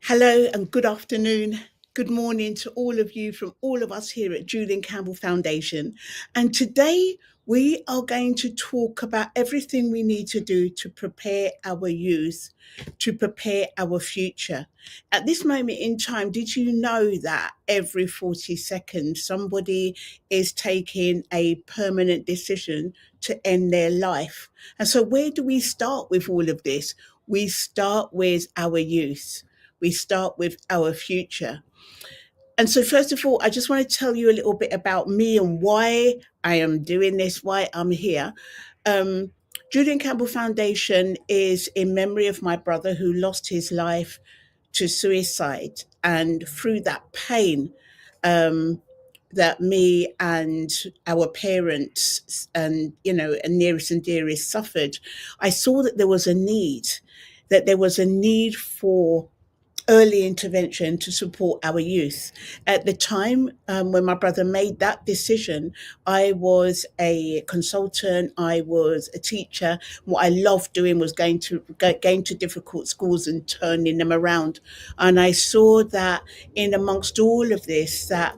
Hello and good afternoon. Good morning to all of you from all of us here at Julian Campbell Foundation. And today we are going to talk about everything we need to do to prepare our youth, to prepare our future. At this moment in time, did you know that every 40 seconds somebody is taking a permanent decision to end their life? And so, where do we start with all of this? We start with our youth, we start with our future. And so, first of all, I just want to tell you a little bit about me and why I am doing this, why I'm here. Um, Julian Campbell Foundation is in memory of my brother who lost his life to suicide. And through that pain, um, that me and our parents and nearest and dearest suffered, I saw that there was a need, for early intervention to support our youth. At the time when my brother made that decision, I was a consultant, I was a teacher. What I loved doing was going to difficult schools and turning them around. And I saw that in amongst all of this, that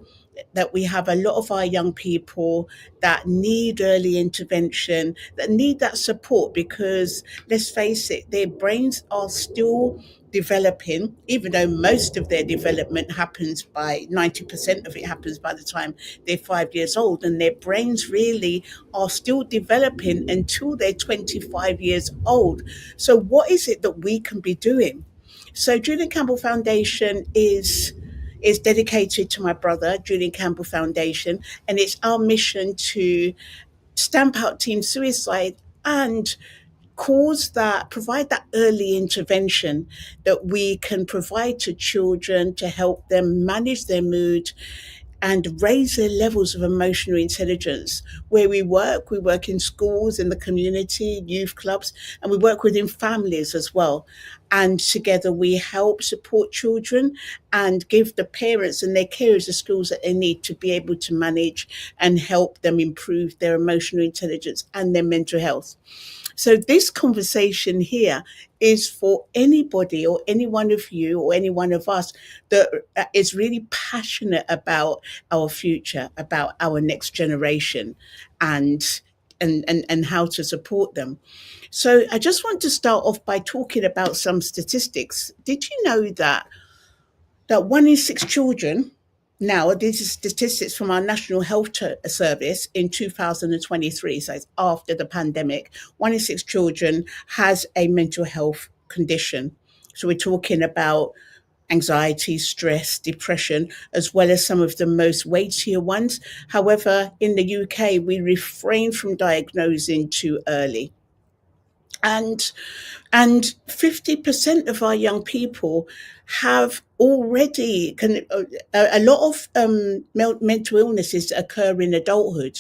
we have a lot of our young people that need early intervention, that need that support, because let's face it, their brains are still developing, even though most of their development happens by 90% of it happens by the time they're 5 years old, and their brains really are still developing until they're 25 years old. So what is it that we can be doing? So Julian Campbell Foundation is dedicated to my brother, Julian Campbell Foundation, and it's our mission to stamp out teen suicide and provide that early intervention that we can provide to children to help them manage their mood and raise their levels of emotional intelligence. Where we work in schools, in the community, youth clubs, and we work within families as well. And together we help support children and give the parents and their carers the skills that they need to be able to manage and help them improve their emotional intelligence and their mental health. So this conversation here is for anybody or any one of you or any one of us that is really passionate about our future, about our next generation, and and how to support them. So I just want to start off by talking about some statistics. Did you know that one in six children, now these are statistics from our National Health Service in 2023, so it's after the pandemic, one in six children has a mental health condition. So we're talking about anxiety, stress, depression, as well as some of the most weightier ones. However, in the UK, we refrain from diagnosing too early. And 50% of our young people have already a lot of mental illnesses that occur in adulthood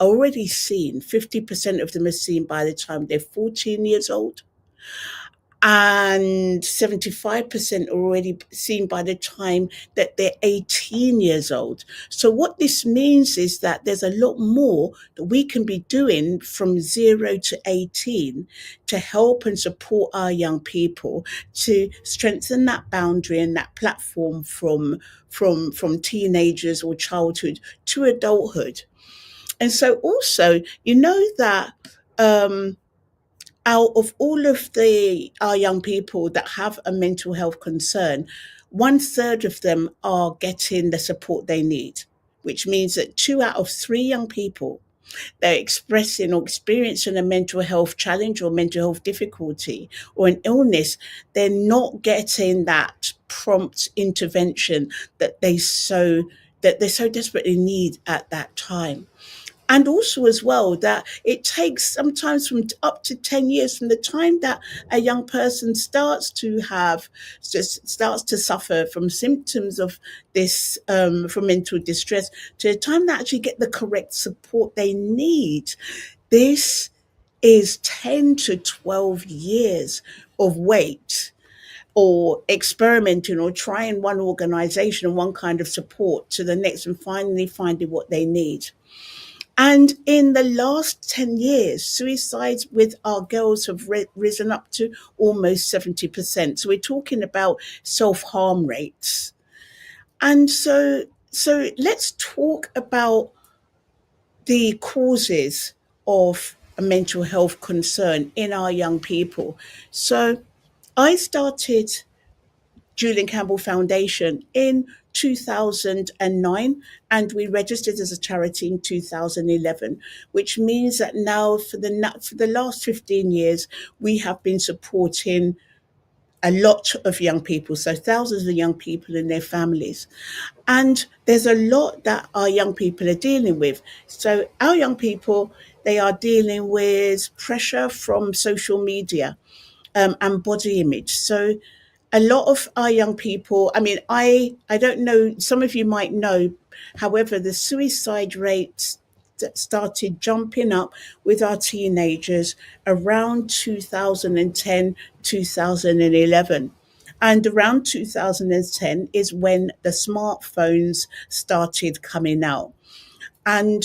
are already seen. 50% of them are seen by the time they're 14 years old, and 75% already seen by the time that they're 18 years old. So what this means is that there's a lot more that we can be doing from 0 to 18 to help and support our young people to strengthen that boundary and that platform from teenagers or childhood to adulthood. And so also, you know that out of all of the our young people that have a mental health concern, one third of them are getting the support they need, which means that two out of three young people that are expressing or experiencing a mental health challenge or mental health difficulty or an illness, they're not getting that prompt intervention that they so desperately need at that time. And also as well that it takes sometimes from up to 10 years from the time that a young person starts to suffer from symptoms of this, from mental distress, to the time they actually get the correct support they need. This is 10 to 12 years of wait, or experimenting or trying one organization and one kind of support to the next and finally finding what they need. And in the last 10 years, suicides with our girls have risen up to almost 70%. So we're talking about self harm rates. And so let's talk about the causes of a mental health concern in our young people. So I started Julian Campbell Foundation in 2009, and we registered as a charity in 2011, which means that now for the last 15 years we have been supporting a lot of young people, so thousands of young people and their families. And there's a lot that our young people are dealing with. So our young people, they are dealing with pressure from social media, and body image. So a lot of our young people, I mean, I don't know, some of you might know, however, the suicide rates that started jumping up with our teenagers around 2010, 2011. And around 2010 is when the smartphones started coming out. And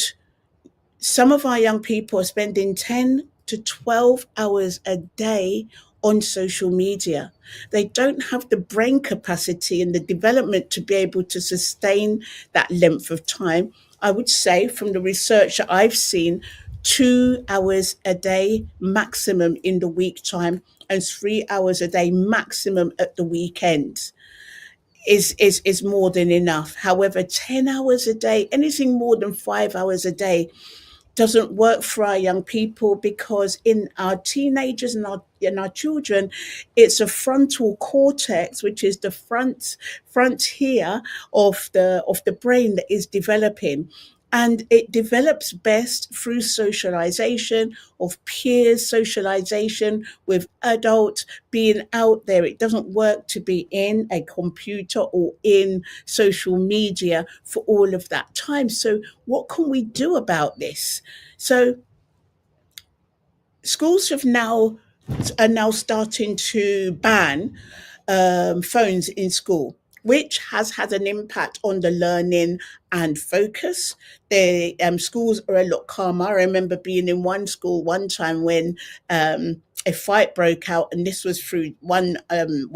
some of our young people are spending 10 to 12 hours a day on social media. They don't have the brain capacity and the development to be able to sustain that length of time. I would say, from the research that I've seen, 2 hours a day maximum in the week time, and 3 hours a day maximum at the weekend is more than enough. However, 10 hours a day, anything more than 5 hours a day, doesn't work for our young people, because in our teenagers and our children, it's a frontal cortex, which is the front here of the brain, that is developing. And it develops best through socialization, of peers, socialization with adults, being out there. It doesn't work to be in a computer or in social media for all of that time. So what can we do about this? So schools are now starting to ban phones in school, which has had an impact on the learning and focus. The schools are a lot calmer. I remember being in one school one time when a fight broke out, and this was through one child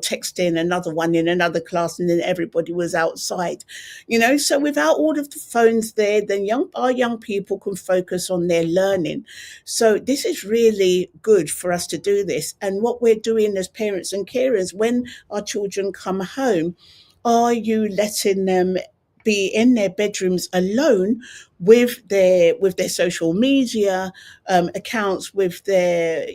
texting another one in another class, and then everybody was outside. So without all of the phones there, then our young people can focus on their learning. So this is really good for us to do this. And what we're doing as parents and carers, when our children come home, are you letting them be in their bedrooms alone with their social media accounts, with their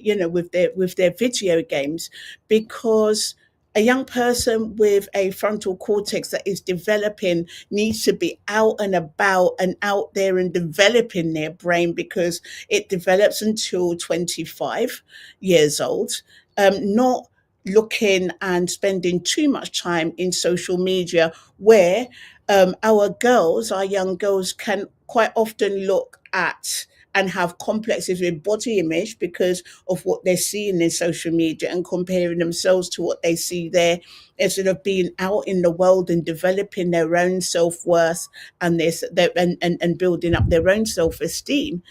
video games? Because a young person with a frontal cortex that is developing needs to be out and about and out there and developing their brain, because it develops until 25 years old. Not looking and spending too much time in social media, where our young girls, can quite often look at and have complexes with body image because of what they're seeing in social media, and comparing themselves to what they see there, instead of being out in the world and developing their own self-worth, and building up their own self-esteem.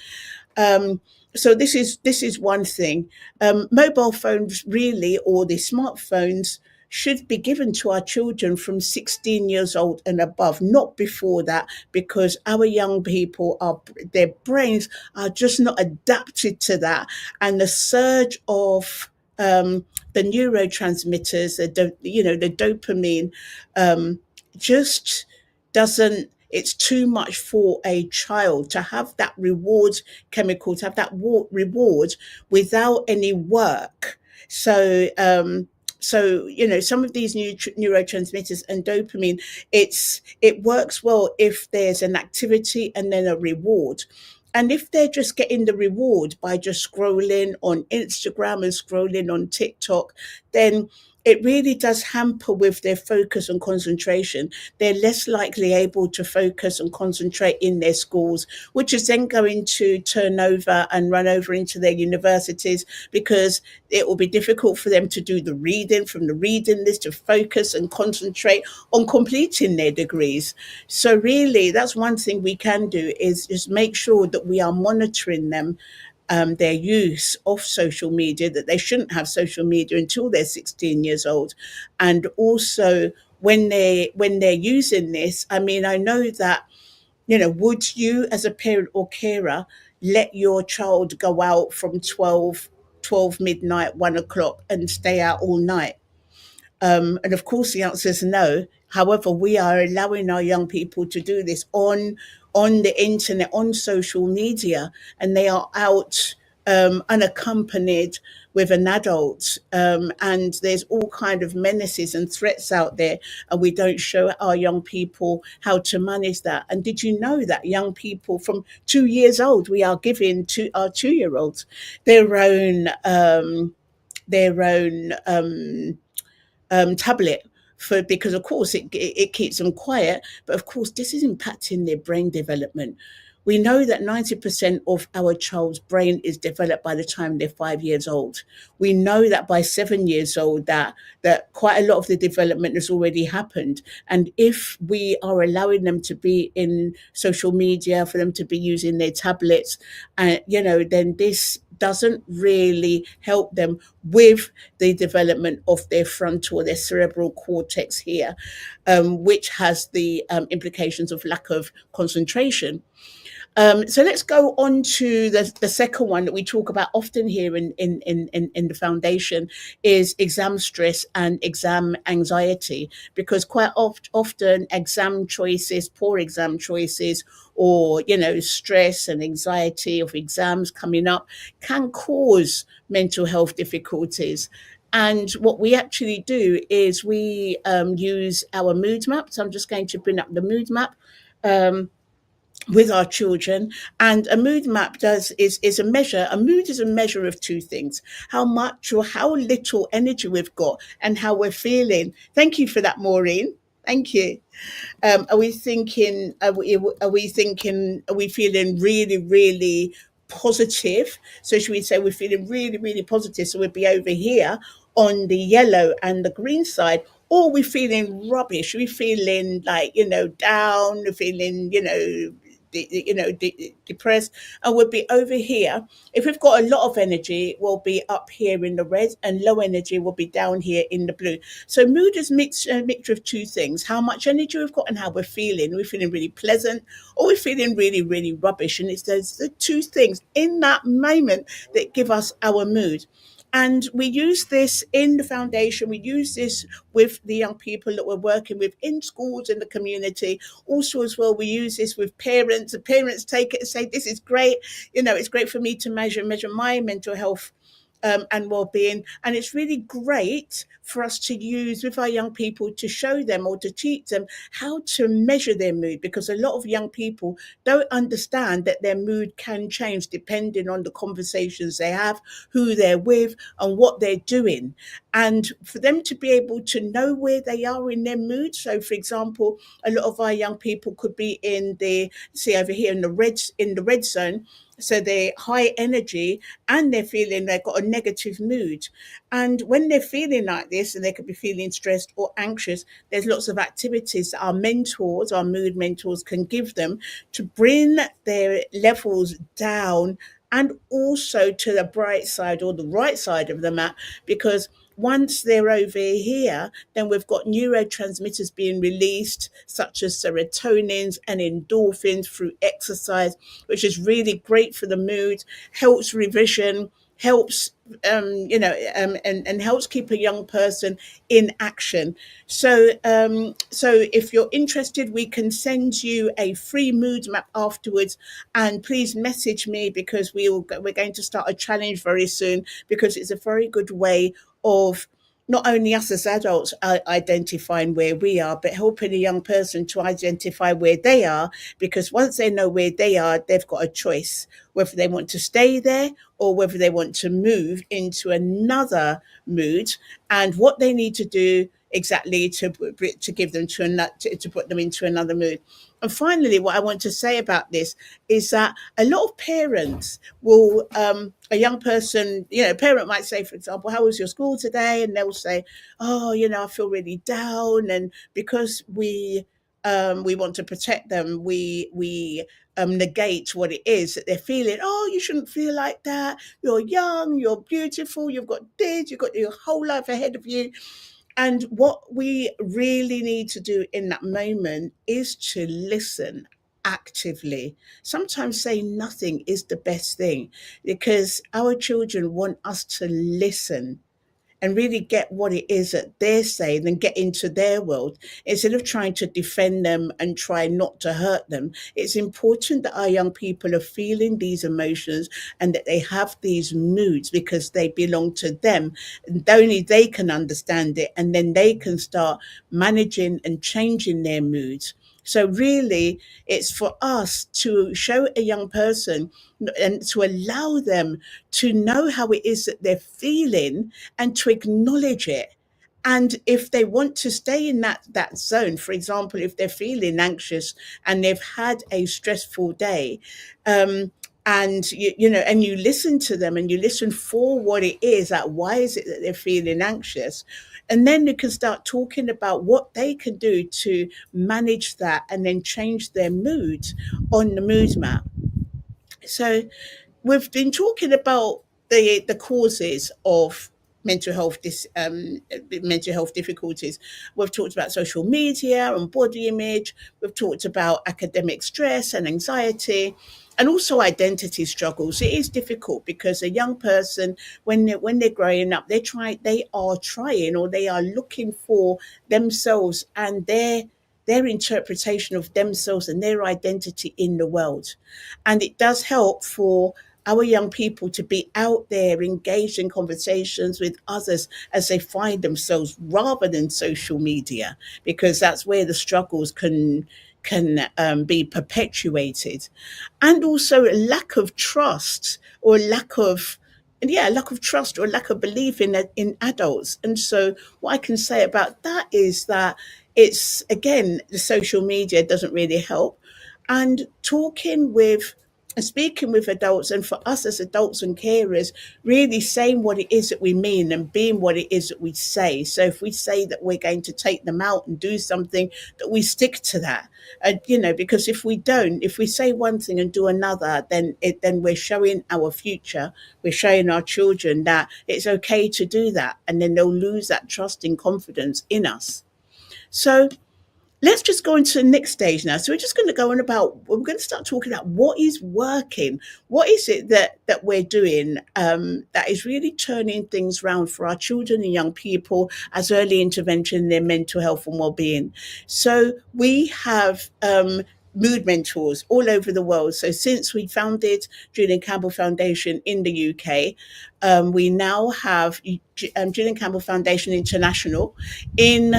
um, so this is one thing. Mobile phones, really, or the smartphones, should be given to our children from 16 years old and above, not before that, because our young people, their brains are just not adapted to that. And the surge of the neurotransmitters, the dopamine, just doesn't. It's too much for a child to have that reward chemical, to have that reward without any work. So some of these new neurotransmitters and dopamine, it works well if there's an activity and then a reward. And if they're just getting the reward by just scrolling on Instagram and scrolling on TikTok, then it really does hamper with their focus and concentration. They're less likely able to focus and concentrate in their schools, which is then going to turn over and run over into their universities, because it will be difficult for them to do the reading from the reading list, to focus and concentrate on completing their degrees. So really, that's one thing we can do, is just make sure that we are monitoring them, their use of social media, that they shouldn't have social media until they're 16 years old. And also, when they're using this, I mean, I know that, would you as a parent or carer let your child go out from 12 midnight, 1 o'clock, and stay out all night? And of course, the answer is no. However, we are allowing our young people to do this on the internet, on social media, and they are out, unaccompanied with an adult. And there's all kind of menaces and threats out there, and we don't show our young people how to manage that. And did you know that young people from 2 years old, we are giving to our 2 year olds their own tablet, for, because of course it keeps them quiet, but of course this is impacting their brain development. We know that 90% of our child's brain is developed by the time they're 5 years old. We know that by 7 years old, that quite a lot of the development has already happened. And if we are allowing them to be in social media, for them to be using their tablets, then this doesn't really help them with the development of their frontal, their cerebral cortex here, which has the implications of lack of concentration. So let's go on to the second one that we talk about often here in the foundation, is exam stress and exam anxiety, because quite often exam choices, poor exam choices, or stress and anxiety of exams coming up, can cause mental health difficulties. And what we actually do is we use our mood map. So I'm just going to bring up the mood map. With our children. And a mood map is a measure. A mood is a measure of two things: how much or how little energy we've got, and how we're feeling. Thank you for that, Maureen. Thank you. Are we thinking? Are we feeling really, really positive? So should we say we're feeling really, really positive? So we'd be over here on the yellow and the green side. Or are we feeling rubbish? Are we feeling like, down? Feeling, depressed, and we'll be over here. If we've got a lot of energy, we'll be up here in the red, and low energy will be down here in the blue. So mood is a mixture of two things: how much energy we've got and how we're feeling. We're feeling really pleasant, or we're feeling really, really rubbish. And it's those the two things in that moment that give us our mood. And we use this in the foundation. We use this with the young people that we're working with in schools, in the community. Also, as well, we use this with parents. The parents take it and say, "This is great. It's great for me to measure my mental health." And well-being, and it's really great for us to use with our young people, to show them or to teach them how to measure their mood, because a lot of young people don't understand that their mood can change depending on the conversations they have, who they're with, and what they're doing. And for them to be able to know where they are in their mood. So for example, a lot of our young people could be in the, see over here, in the red zone. So they're high energy, and they're feeling they've got a negative mood. And when they're feeling like this, and they could be feeling stressed or anxious, there's lots of activities that our mentors, our mood mentors, can give them to bring their levels down, and also to the bright side or the right side of the map. Because once they're over here, then we've got neurotransmitters being released, such as serotonins and endorphins through exercise, which is really great for the mood, helps revision, helps and helps keep a young person in action. So if you're interested, we can send you a free mood map afterwards, and please message me, because we're going to start a challenge very soon, because it's a very good way of not only us as adults identifying where we are, but helping a young person to identify where they are. Because once they know where they are, they've got a choice whether they want to stay there or whether they want to move into another mood, and what they need to do exactly to give them to put them into another mood. And finally, what I want to say about this is that a lot of parents will, a young person, a parent might say, for example, how was your school today? And they'll say, oh, I feel really down. And because we want to protect them, we negate what it is that they're feeling. Oh, you shouldn't feel like that. You're young, you're beautiful, you've got this, you've got your whole life ahead of you. And what we really need to do in that moment is to listen actively. Sometimes saying nothing is the best thing, because our children want us to listen and really get what it is that they're saying and get into their world instead of trying to defend them and try not to hurt them. It's important that our young people are feeling these emotions and that they have these moods because they belong to them. And only they can understand it, and then they can start managing and changing their moods. So really, it's for us to show a young person and to allow them to know how it is that they're feeling and to acknowledge it. And if they want to stay in that zone, for example, if they're feeling anxious and they've had a stressful day, and and you listen to them and you listen for what it is, that why is it that they're feeling anxious, and then you can start talking about what they can do to manage that and then change their mood on the mood map. So we've been talking about the causes of mental health difficulties. We've talked about social media and body image. We've talked about academic stress and anxiety, and also identity struggles. It is difficult because a young person, when they're growing up, they are trying, or they are looking for themselves and their interpretation of themselves and their identity in the world. And it does help for our young people to be out there engaged in conversations with others as they find themselves, rather than social media, because that's where the struggles can be perpetuated. And also a lack of trust, or lack of trust or lack of belief in adults. And so what I can say about that is that it's, again, the social media doesn't really help. And talking with and speaking with adults, and for us as adults and carers, really saying what it is that we mean and being what it is that we say. So if we say that we're going to take them out and do something, that we stick to that. Because if we don't, if we say one thing and do another, then we're showing our future, we're showing our children that it's okay to do that, and then they'll lose that trust and confidence in us. So let's just go into the next stage now. So we're just going to go on about, we're going to start talking about what is working. What is it that we're doing that is really turning things around for our children and young people as early intervention in their mental health and well-being. So we have mood mentors all over the world. So since we founded Julian Campbell Foundation in the UK, we now have Julian Campbell Foundation International in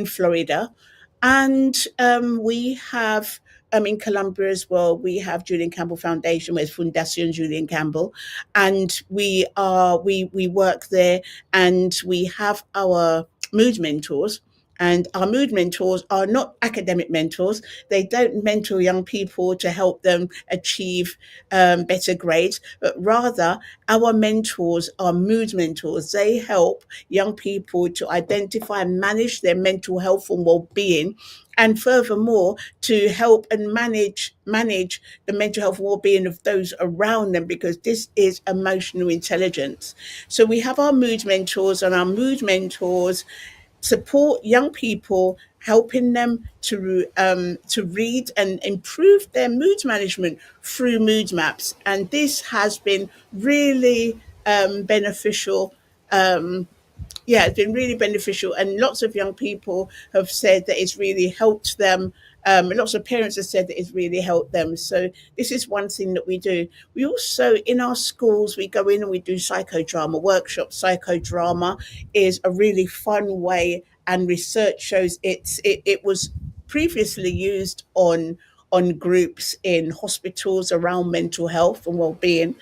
Florida, and we have in Colombia as well. We have Julian Campbell Foundation, where's Fundación Julian Campbell, and we work there, and we have our mood mentors. And our mood mentors are not academic mentors. They don't mentor young people to help them achieve better grades, but rather our mentors are mood mentors. They help young people to identify and manage their mental health and well-being, and furthermore to help and manage the mental health and well-being of those around them, because this is emotional intelligence. So we have our mood mentors, and our mood mentors support young people, helping them to read and improve their mood management through mood maps. And this has been really beneficial. Yeah, it's been really beneficial, and lots of young people have said that it's really helped them Lots of parents have said that it's really helped them. So this is one thing that we do. We also, in our schools, we go in and we do psychodrama workshops. Psychodrama is a really fun way, and research shows it was previously used on groups in hospitals around mental health and well-being,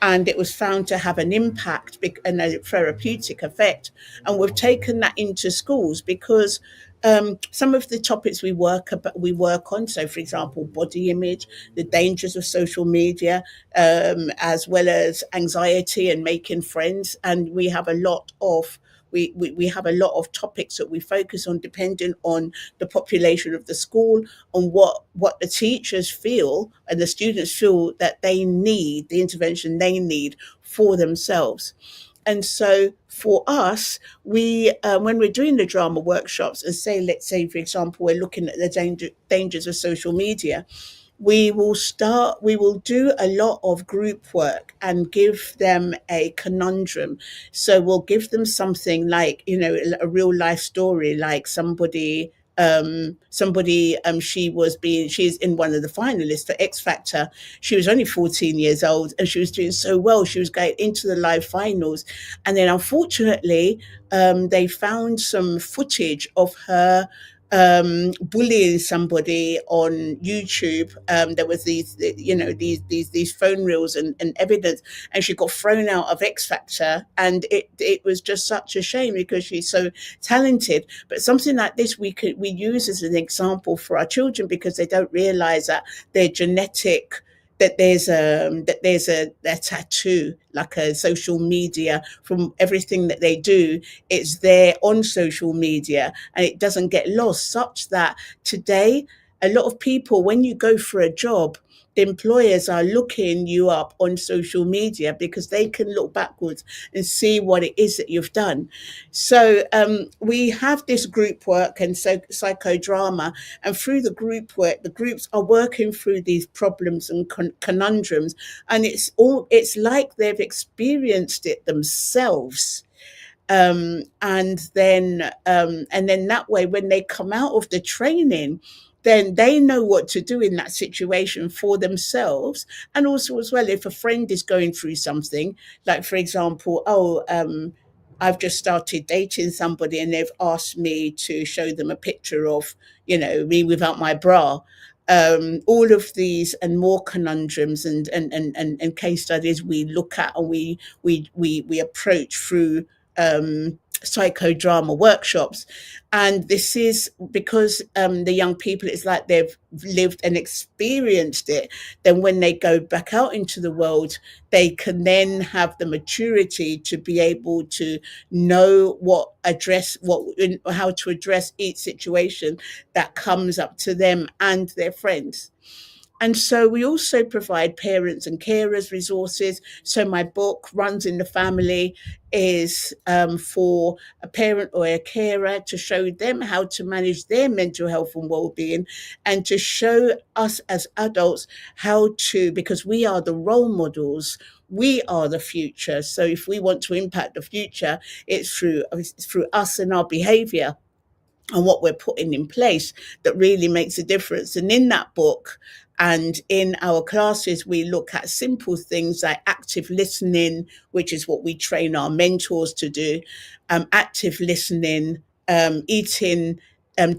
and it was found to have an impact and a therapeutic effect. And we've taken that into schools because some of the topics we work on, so for example, body image, the dangers of social media, as well as anxiety and making friends, and we have a lot of topics that we focus on depending on the population of the school, on what the teachers feel and the students feel that they need, the intervention they need for themselves. And so for us, we when we're doing the drama workshops, and say, let's say, for example, we're looking at the dangers of social media, we will do a lot of group work and give them a conundrum. So we'll give them something like, a real life story, like she's in one of the finalists for X Factor. She was only 14 years old and she was doing so well. She was going into the live finals. And then unfortunately, they found some footage of her bullying somebody on YouTube. There was these phone reels and evidence, and she got thrown out of X Factor, and it was just such a shame because she's so talented. But something like this we use as an example for our children, because they don't realize that their genetic that there's a tattoo, like a social media, from everything that they do. It's there on social media and it doesn't get lost, such that today a lot of people, when you go for a job, the employers are looking you up on social media because they can look backwards and see what it is that you've done. So we have this group work and psychodrama, and through the group work, the groups are working through these problems and conundrums, and it's like they've experienced it themselves. And then that way, when they come out of the training, then they know what to do in that situation for themselves. And also, as well, if a friend is going through something, like for example, I've just started dating somebody and they've asked me to show them a picture of, me without my bra. All of these and more conundrums and case studies we look at, and we approach through psychodrama workshops. And this is because the young people, it's like they've lived and experienced it. Then when they go back out into the world, they can then have the maturity to be able to know how to address each situation that comes up to them and their friends. And so we also provide parents and carers resources. So my book, Runs in the Family, is for a parent or a carer to show them how to manage their mental health and well-being, and to show us as adults how to, because we are the role models, we are the future. So if we want to impact the future, it's through us and our behavior and what we're putting in place that really makes a difference. And in that book and in our classes, we look at simple things like active listening, which is what we train our mentors to do, active listening, eating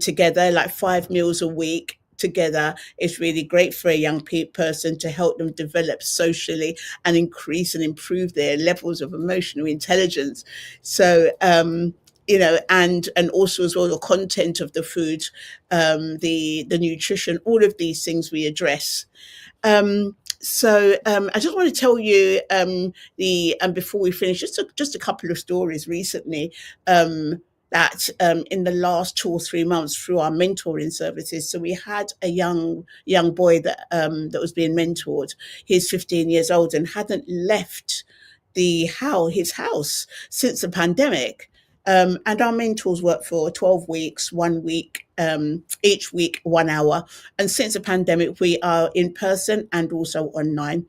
together, like 5 meals a week together, is really great for a young person to help them develop socially and increase and improve their levels of emotional intelligence. So and also as well the content of the food, the nutrition, all of these things we address. I just want to tell you the before we finish, just a couple of stories recently, that in the last 2 or 3 months through our mentoring services. So we had a young boy that was being mentored. He's 15 years old and hadn't left his house since the pandemic. And our mentors work for 12 weeks, 1 week, each week, 1 hour. And since the pandemic, we are in person and also online.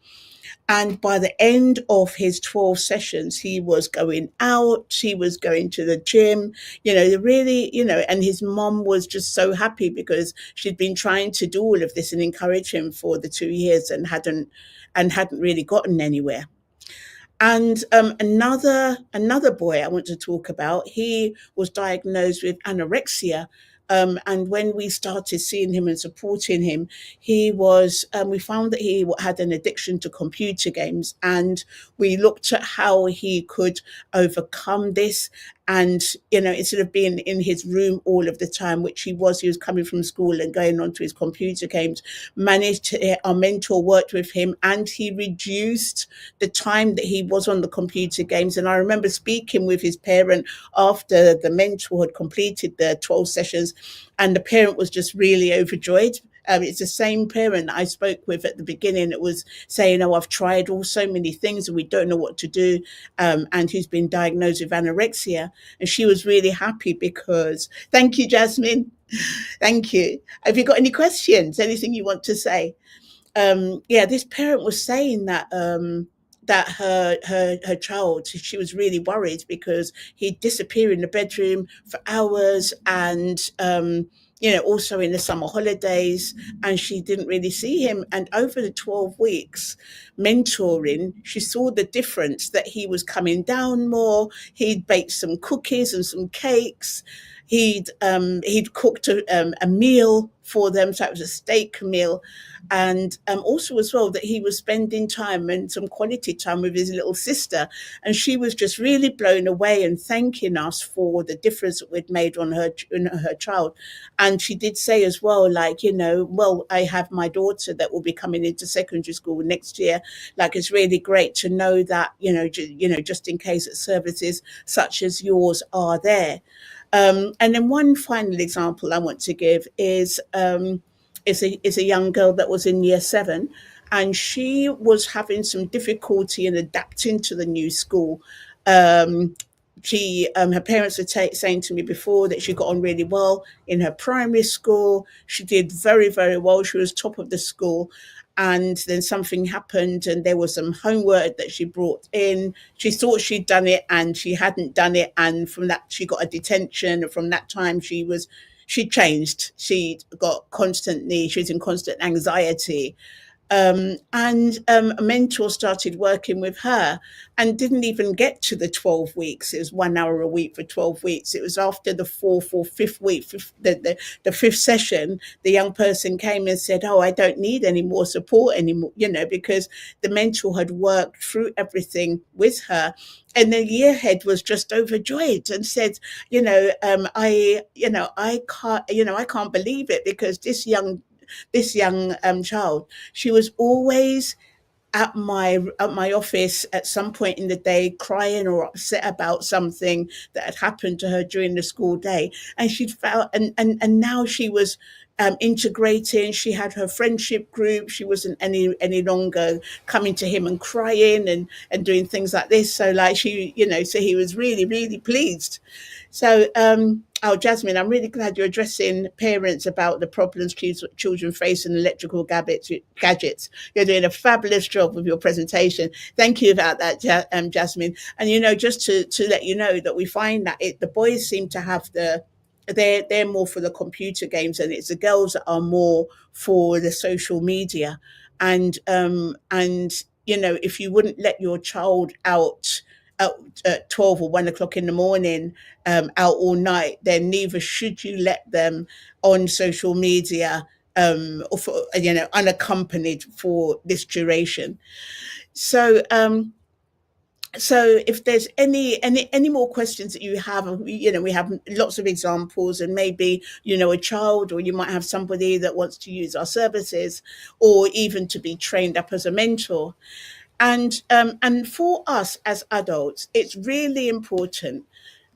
And by the end of his 12 sessions, he was going out, he was going to the gym, really, and his mom was just so happy because she'd been trying to do all of this and encourage him for the 2 years and hadn't really gotten anywhere. And another boy I want to talk about, he was diagnosed with anorexia. And when we started seeing him and supporting him, we found that he had an addiction to computer games, and we looked at how he could overcome this. And instead of being in his room all of the time, which he was coming from school and going on to his computer games, our mentor worked with him, and he reduced the time that he was on the computer games. And I remember speaking with his parent after the mentor had completed the 12 sessions, and the parent was just really overjoyed. It's the same parent I spoke with at the beginning. It was saying, "Oh, I've tried all so many things and we don't know what to do," and who's been diagnosed with anorexia. And she was really happy because, thank you, Jasmine. Thank you. Have you got any questions? Anything you want to say? Yeah, this parent was saying that her child, she was really worried because he'd disappear in the bedroom for hours, and also in the summer holidays, and she didn't really see him. And over the 12 weeks mentoring, she saw the difference, that he was coming down more. He'd baked some cookies and some cakes. He'd cooked a meal for them, so it was a steak meal, and also as well that he was spending time and some quality time with his little sister. And she was just really blown away and thanking us for the difference that we'd made on her child. And she did say as well, like, well, I have my daughter that will be coming into secondary school next year. Like, it's really great to know that, just in case that services such as yours are there. And then one final example I want to give is a young girl that was in year 7, and she was having some difficulty in adapting to the new school. Um, her parents were saying to me before that she got on really well in her primary school. She did very, very well. She was top of the school. And then something happened, and there was some homework that she brought in. She thought she'd done it, and she hadn't done it. And from that, she got a detention. And from that time, she changed. She was in constant anxiety. And a mentor started working with her and didn't even get to the 12 weeks. It was 1 hour a week for 12 weeks. It was after the fourth or fifth week, the fifth session, the young person came and said, "Oh, I don't need any more support anymore," because the mentor had worked through everything with her. And the year head was just overjoyed and said, I can't believe it, because this young child, she was always at my office at some point in the day, crying or upset about something that had happened to her during the school day. And she'd felt, and now she was integrating. She had her friendship group. She wasn't any longer coming to him and crying and doing things like this. So like so he was really, really pleased. So, oh, Jasmine, I'm really glad you're addressing parents about the problems children face in electrical gadgets. You're doing a fabulous job with your presentation. Thank you about that, Jasmine. And just to let you know that we find that the boys seem to have they're more for the computer games, and it's the girls that are more for the social media. And if you wouldn't let your child out at, 12 or 1 o'clock in the morning, out all night, then neither should you let them on social media, or unaccompanied for this duration. So, if there's any more questions that you have, we have lots of examples, and maybe a child, or you might have somebody that wants to use our services, or even to be trained up as a mentor. And for us as adults, it's really important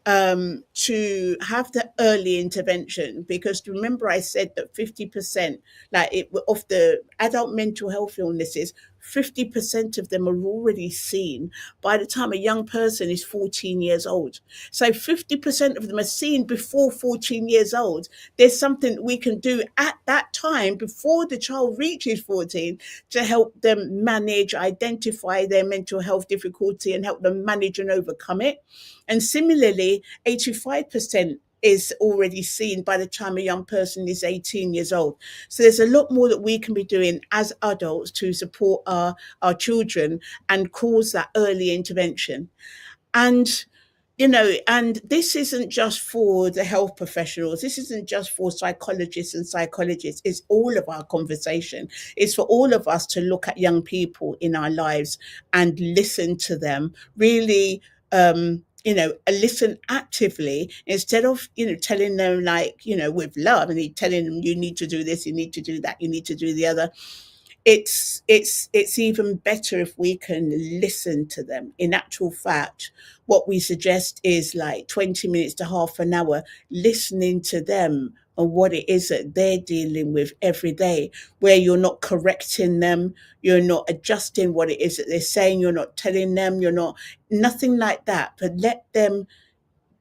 to have the early intervention, because remember I said that 50%, of the adult mental health illnesses, 50% of them are already seen by the time a young person is 14 years old. So 50% of them are seen before 14 years old. There's something we can do at that time before the child reaches 14 to help them manage, identify their mental health difficulty and help them manage and overcome it. And similarly, 85% is already seen by the time a young person is 18 years old. So there's a lot more that we can be doing as adults to support our children and cause that early intervention. And and this isn't just for the health professionals, this isn't just for psychologists and psychologists, it's all of our conversation. It's for all of us to look at young people in our lives and listen to them really, listen actively instead of telling them, like, with love, and telling them you need to do this, you need to do that, you need to do the other. It's even better if we can listen to them. In actual fact, what we suggest is like 20 minutes to half an hour listening to them and what it is that they're dealing with every day, where you're not correcting them, you're not adjusting what it is that they're saying, you're not telling them, you're not, nothing like that, but let them,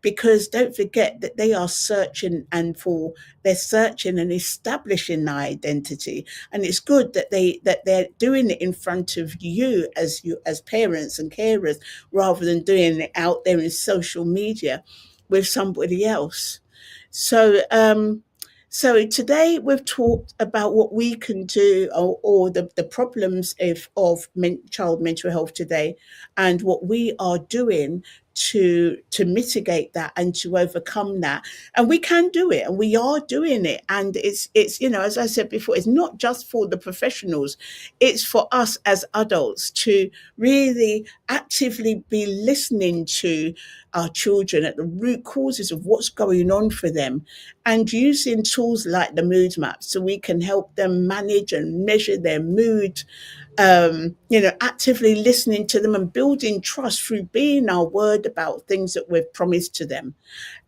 because don't forget that they are searching, they're searching and establishing their identity. And it's good that they're doing it in front of you as parents and carers, rather than doing it out there in social media with somebody else. So um so today we've talked about what we can do, or the problems of child mental health today, and what we are doing to mitigate that and to overcome that. And we can do it, and we are doing it. And it's as I said before, it's not just for the professionals, it's for us as adults to really actively be listening to our children at the root causes of what's going on for them, and using tools like the mood map so we can help them manage and measure their mood. Actively listening to them and building trust through being our word about things that we've promised to them.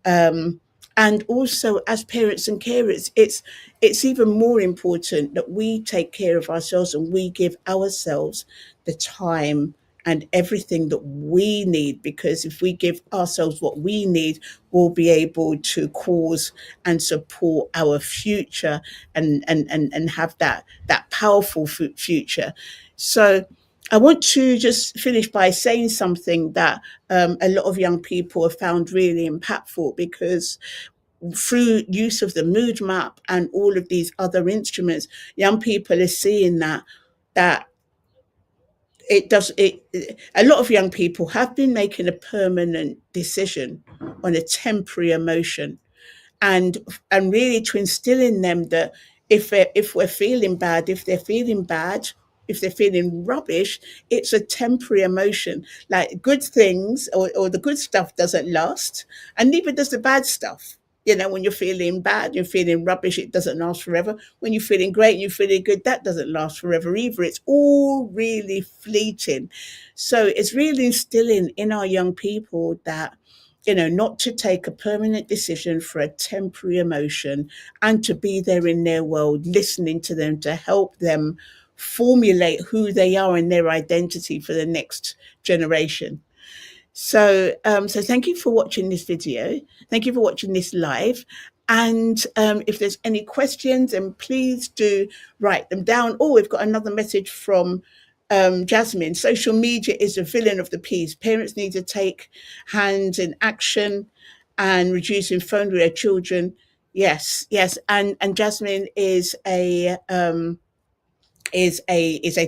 um, and also, as parents and carers, it's even more important that we take care of ourselves and we give ourselves the time and everything that we need, because if we give ourselves what we need, we'll be able to cause and support our future, and have that powerful future. So I want to just finish by saying something that a lot of young people have found really impactful, because through use of the mood map and all of these other instruments, young people are seeing that it does it a lot of young people have been making a permanent decision on a temporary emotion, and really to instill in them that if we're feeling bad, if they're feeling rubbish, it's a temporary emotion. Like, good things, or the good stuff doesn't last, and neither does the bad stuff. When you're feeling bad, you're feeling rubbish, it doesn't last forever. When you're feeling great and you're feeling good, that doesn't last forever either. It's all really fleeting. So it's really instilling in our young people that, not to take a permanent decision for a temporary emotion, and to be there in their world, listening to them to help them formulate who they are and their identity for the next generation. So thank you for watching this video. Thank you for watching this live. And if there's any questions, then please do write them down. Oh, we've got another message from Jasmine. Social media is the villain of the piece. Parents need to take hands in action and reducing phone with their children. Yes, yes. And Jasmine is a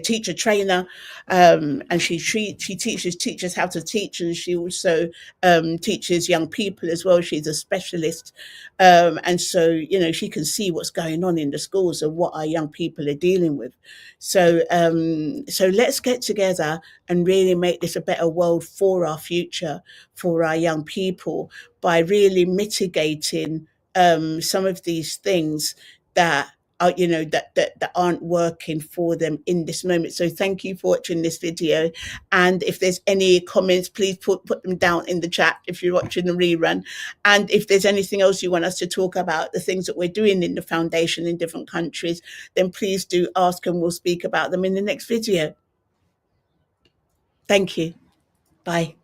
teacher trainer, and she teaches teachers how to teach, and she also teaches young people as well. She's a specialist, and so she can see what's going on in the schools and what our young people are dealing with. So let's get together and really make this a better world for our future, for our young people, by really mitigating some of these things that that aren't working for them in this moment. So thank you for watching this video, and if there's any comments, please put them down in the chat if you're watching the rerun. And if there's anything else you want us to talk about, the things that we're doing in the foundation in different countries, then please do ask and we'll speak about them in the next video. Thank you. Bye.